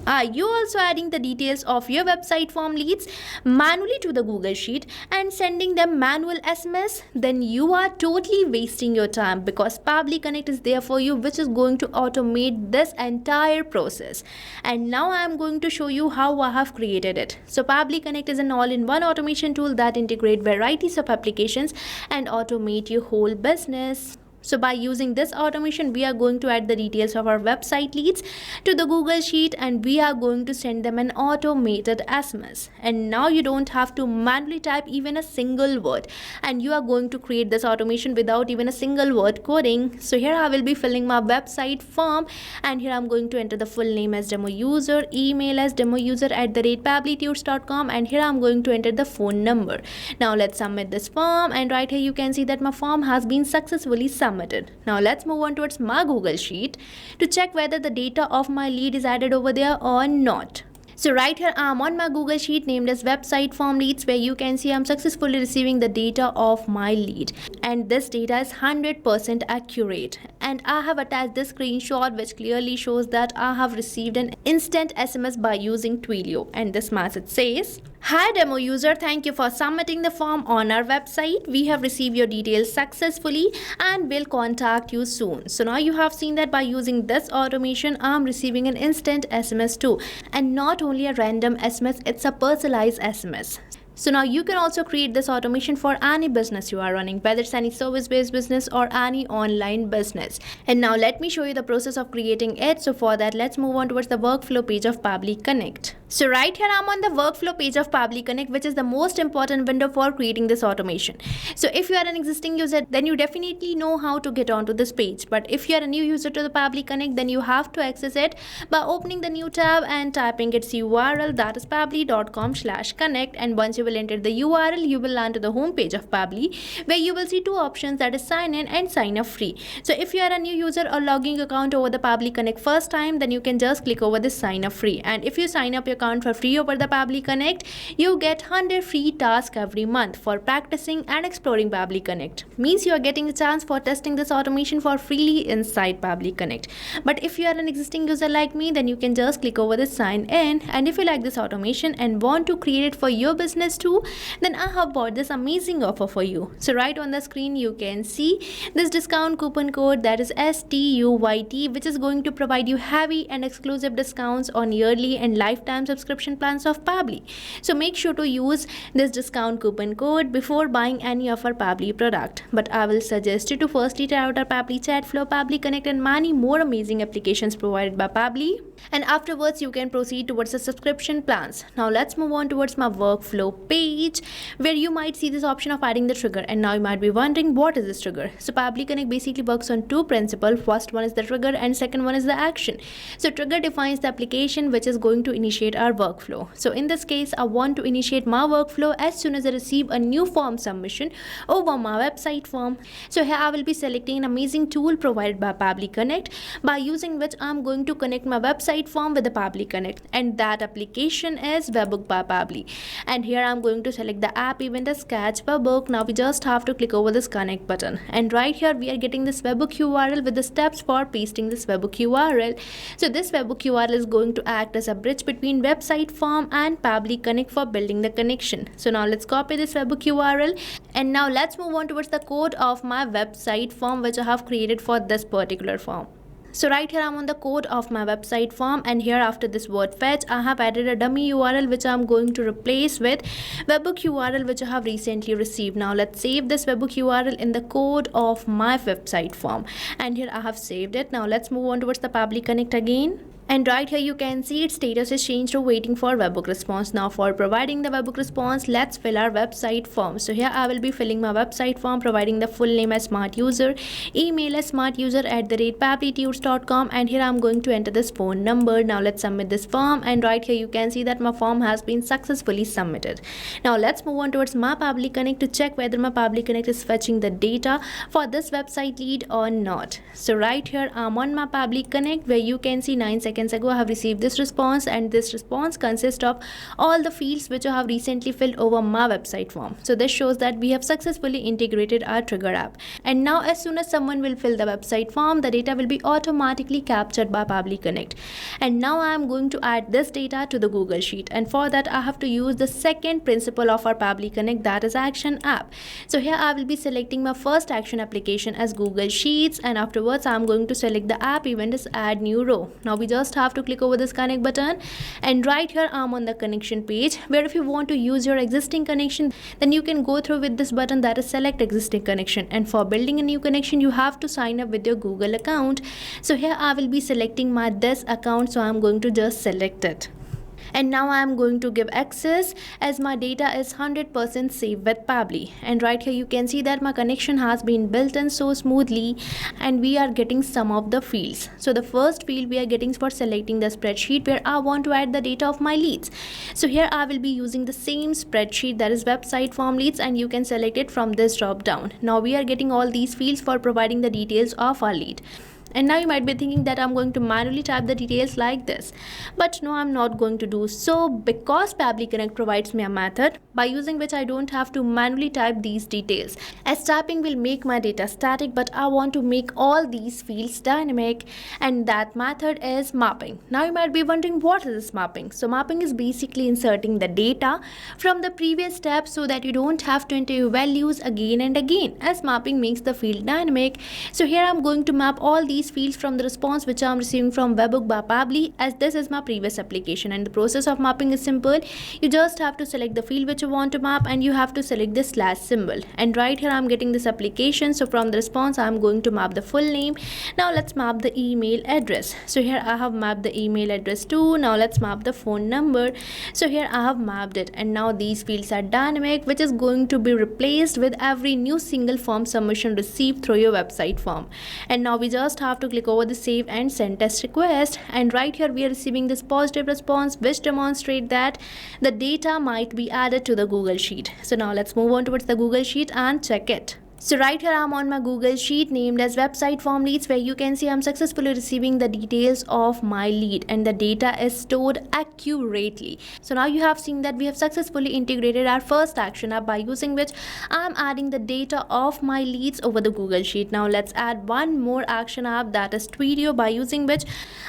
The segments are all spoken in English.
Are you also adding the details of your website form leads manually to the Google Sheet and sending them manual SMS? Then you are totally wasting your time, because Pabbly Connect is there for you, which is going to automate this entire process. And now I am going to show you how I have created it. So Pabbly Connect is an all-in-one automation tool that integrates varieties of applications and automate your whole business. So by using this automation, we are going to add the details of our website leads to the Google Sheet, and we are going to send them an automated SMS. And now you don't have to manually type even a single word, and you are going to create this automation without even a single word coding. So here I will be filling my website form, and here I'm going to enter the full name as demo user, email as demoUser@pabblytutors.com, and here I'm going to enter the phone number. Now let's submit this form, and right here you can see that my form has been successfully submitted. Now let's move on towards my Google Sheet to check whether the data of my lead is added over there or not. So right here I'm on my Google Sheet named as website form leads, where you can see I'm successfully receiving the data of my lead, and this data is 100% accurate. And I have attached this screenshot which clearly shows that I have received an instant SMS by using Twilio, and this message says, "Hi demo user, thank you for submitting the form on our website. We have received your details successfully and will contact you soon." So now you have seen that by using this automation, I'm receiving an instant SMS too, and not only a random SMS, it's a personalized SMS. So now you can also create this automation for any business you are running, whether it's any service-based business or any online business. And now let me show you the process of creating it. So for that, let's move on towards the workflow page of Pabbly Connect. So right here I'm on the workflow page of Pabbly Connect, which is the most important window for creating this automation. So if you are an existing user, then you definitely know how to get onto this page. But if you are a new user to the Pabbly Connect, then you have to access it by opening the new tab and typing its URL, that is pabbly.com/connect. And once you will enter the URL, you will land to the home page of Pabbly, where you will see two options, that is sign in and sign up free. So if you are a new user or logging account over the Pabbly Connect first time, then you can just click over this sign up free. And if you sign up your account for free over the Pabbly Connect, you get 100 free tasks every month for practicing and exploring Pabbly Connect. Means you are getting a chance for testing this automation for freely inside Pabbly Connect. But if you are an existing user like me, then you can just click over this sign in. And if you like this automation and want to create it for your business too, then I have bought this amazing offer for you. So right on the screen you can see this discount coupon code, that is STUYT, which is going to provide you heavy and exclusive discounts on yearly and lifetime subscription plans of Pabbly. So make sure to use this discount coupon code before buying any of our Pabbly product. But I will suggest you to firstly try out our Pabbly Chat Flow, Pabbly Connect, and many more amazing applications provided by Pabbly. And afterwards you can proceed towards the subscription plans. Now let's move on towards my workflow page, where you might see this option of adding the trigger. And now you might be wondering, what is this trigger? So Pabbly Connect basically works on two principles. First one is the trigger and second one is the action. So trigger defines the application which is going to initiate our workflow. So in this case, I want to initiate my workflow as soon as I receive a new form submission over my website form. So here I will be selecting an amazing tool provided by Pabbly Connect, by using which I'm going to connect my website form with the Pabbly Connect, and that application is Webbook by Pabbly. And here I'm going to select the app event as Sketch Webbook. Now we just have to click over this connect button, and right here we are getting this Webbook URL with the steps for pasting this Webbook URL. So this Webbook URL is going to act as a bridge between website form and Pabbly Connect for building the connection. So now let's copy this Webbook URL, and now let's move on towards the code of my website form which I have created for this particular form. So right here I'm on the code of my website form, and here after this word fetch I have added a dummy URL which I'm going to replace with Webbook URL which I have recently received. Now let's save this Webbook URL in the code of my website form, and here I have saved it. Now let's move on towards the Pabbly Connect again. And right here you can see its status is changed to waiting for webbook response. Now for providing the webbook response, let's fill our website form. So here I will be filling my website form, providing the full name as smart user, email as smartuser@pabblytutors.com, and here I'm going to enter this phone number. Now let's submit this form, and right here you can see that my form has been successfully submitted. Now let's move on towards my Pabbly Connect to check whether my Pabbly Connect is fetching the data for this website lead or not. So right here I'm on my Pabbly Connect, where you can see 9 seconds seconds ago I have received this response, and this response consists of all the fields which I have recently filled over my website form. So this shows that we have successfully integrated our trigger app. And now as soon as someone will fill the website form, the data will be automatically captured by Pabbly Connect. And now I am going to add this data to the Google Sheet, and for that I have to use the second principle of our Pabbly Connect, that is action app. So here I will be selecting my first action application as Google Sheets, and afterwards I am going to select the app event as add new row. Now we just have to click over this connect button, and right here I am on the connection page, where if you want to use your existing connection, then you can go through with this button, that is select existing connection. And for building a new connection, you have to sign up with your Google account. So here I will be selecting my this account, so I am going to just select it. And now I am going to give access, as my data is 100% safe with Pabbly. And right here you can see that my connection has been built in so smoothly, and we are getting some of the fields. So the first field we are getting for selecting the spreadsheet, where I want to add the data of my leads. So here I will be using the same spreadsheet, that is website form leads, and you can select it from this drop down. Now we are getting all these fields for providing the details of our lead. And now you might be thinking that I'm going to manually type the details like this, but no, I'm not going to do so, because Pabbly Connect provides me a method by using which I don't have to manually type these details, as typing will make my data static, but I want to make all these fields dynamic, and that method is mapping. Now you might be wondering, what is this mapping? So mapping is basically inserting the data from the previous step so that you don't have to enter your values again and again, as mapping makes the field dynamic. So here I'm going to map all these fields from the response which I am receiving from Webbook by Pabbly, as this is my previous application. And the process of mapping is simple. You just have to select the field which you want to map, and you have to select the slash symbol. And right here I am getting this application, so from the response I am going to map the full name. Now let's map the email address. So here I have mapped the email address too. Now let's map the phone number. So here I have mapped it, and now these fields are dynamic, which is going to be replaced with every new single form submission received through your website form. And now we just have to click over the save and send test request, and right here we are receiving this positive response which demonstrate that the data might be added to the Google Sheet. So now let's move on towards the Google Sheet and check it. So right here I'm on my Google Sheet named as website form leads, where you can see I'm successfully receiving the details of my lead, and the data is stored accurately. So now you have seen that we have successfully integrated our first action app, by using which I'm adding the data of my leads over the Google Sheet. Now let's add one more action app, that is Video, by using which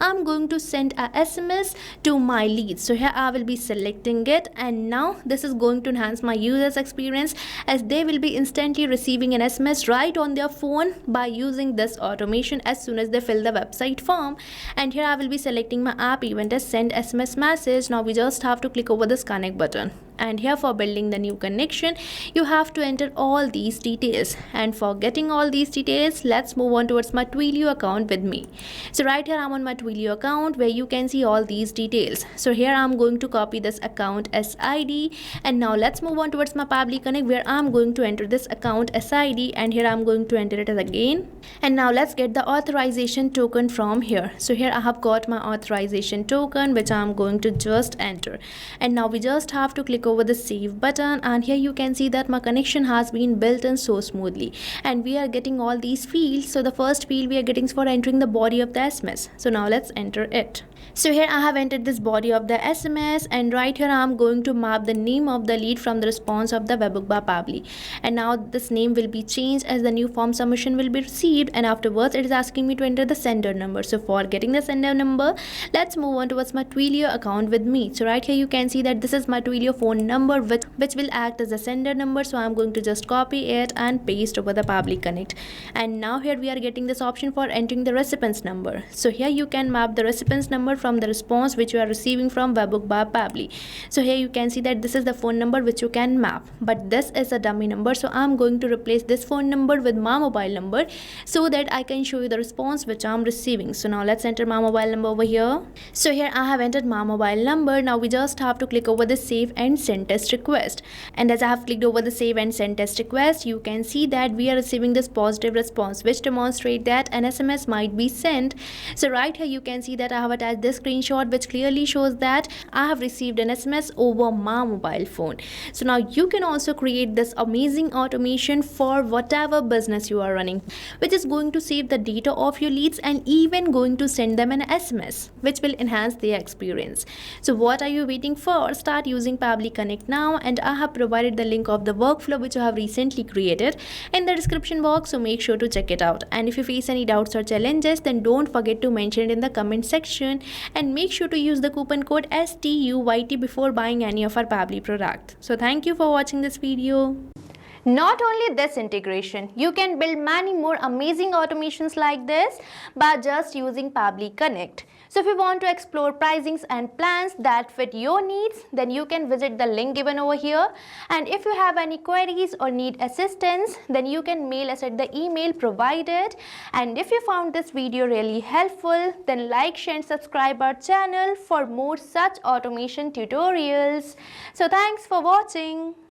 I'm going to send a SMS to my leads. So here I will be selecting it, and now this is going to enhance my users experience, as they will be instantly receiving an SMS right on their phone by using this automation as soon as they fill the website form. And here I will be selecting my app event as send SMS message. Now we just have to click over this connect button, and here for building the new connection you have to enter all these details. And for getting all these details, let's move on towards my Twilio account with me. So right here I'm on my Twilio account, where you can see all these details. So here I'm going to copy this account SID, and now let's move on towards my Pabbly Connect, where I'm going to enter this account SID, and here I'm going to enter it as again. And now let's get the authorization token from here. So here I have got my authorization token, which I'm going to just enter. And now we just have to click over the save button, and here you can see that my connection has been built in so smoothly, and we are getting all these fields. So the first field we are getting is for entering the body of the SMS. So now let's enter it. So here I have entered this body of the SMS, and right here I am going to map the name of the lead from the response of the Webbook by Pabbly. And now this name will be changed as the new form submission will be received, and afterwards it is asking me to enter the sender number. So for getting the sender number, let's move on towards my Twilio account with me. So right here you can see that this is my Twilio phone number, which will act as a sender number. So I'm going to just copy it and paste over the Pabbly Connect. And now here we are getting this option for entering the recipient's number. So here you can map the recipient's number from the response which you are receiving from Webbook by Pabbly. So here you can see that this is the phone number which you can map, but this is a dummy number. So I'm going to replace this phone number with my mobile number so that I can show you the response which I'm receiving. So now let's enter my mobile number over here. So here I have entered my mobile number. Now we just have to click over the save and send test request. And as I have clicked over the save and send test request, you can see that we are receiving this positive response, which demonstrate that an SMS might be sent. So right here you can see that I have attached this screenshot, which clearly shows that I have received an SMS over my mobile phone. So now you can also create this amazing automation for whatever business you are running, which is going to save the data of your leads and even going to send them an SMS, which will enhance their experience. So what are you waiting for? Start using Pabbly Connect now, and I have provided the link of the workflow which I have recently created in the description box, so make sure to check it out. And if you face any doubts or challenges, then don't forget to mention it in the comment section, and make sure to use the coupon code STUYT before buying any of our Pabbly product. So thank you for watching this video. Not only this integration, you can build many more amazing automations like this by just using Pabbly Connect. So if you want to explore pricings and plans that fit your needs, then you can visit the link given over here. And if you have any queries or need assistance, then you can mail us at the email provided. And if you found this video really helpful, then like, share and subscribe our channel for more such automation tutorials. So thanks for watching.